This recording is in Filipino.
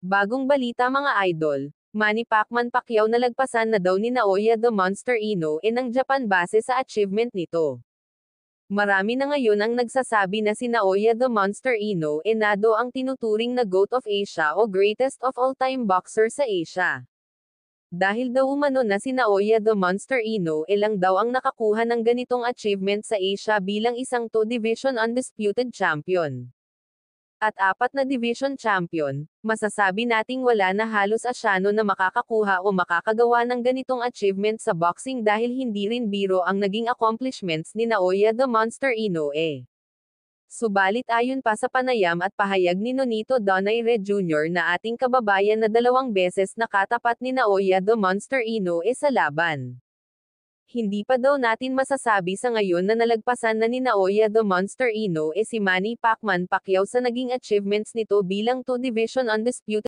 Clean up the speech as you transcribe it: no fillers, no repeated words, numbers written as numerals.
Bagong balita mga idol, Manny Pacman Pacquiao nalagpasan na daw ni Naoya the Monster Inoue ng Japan base sa achievement nito. Marami na ngayon ang nagsasabi na si Naoya the Monster Inoue na daw ang tinuturing na GOAT of Asia o greatest of all-time boxer sa Asia. Dahil daw umano na si Naoya the Monster Inoue lang daw ang nakakuha ng ganitong achievement sa Asia bilang isang two-division undisputed champion. At 4 na division champion, masasabi nating wala na halos Asyano na makakakuha o makakagawa ng ganitong achievement sa boxing dahil hindi rin biro ang naging accomplishments ni Naoya the Monster Inoue. Subalit ayon pa sa panayam at pahayag ni Nonito Donaire Jr. na ating kababayan na 2 beses nakatapat ni Naoya the Monster Inoue sa laban. Hindi pa daw natin masasabi sa ngayon na nalagpasan na ni Naoya the Monster Inoue si Manny Pacman Pacquiao sa naging achievements nito bilang two-division undisputed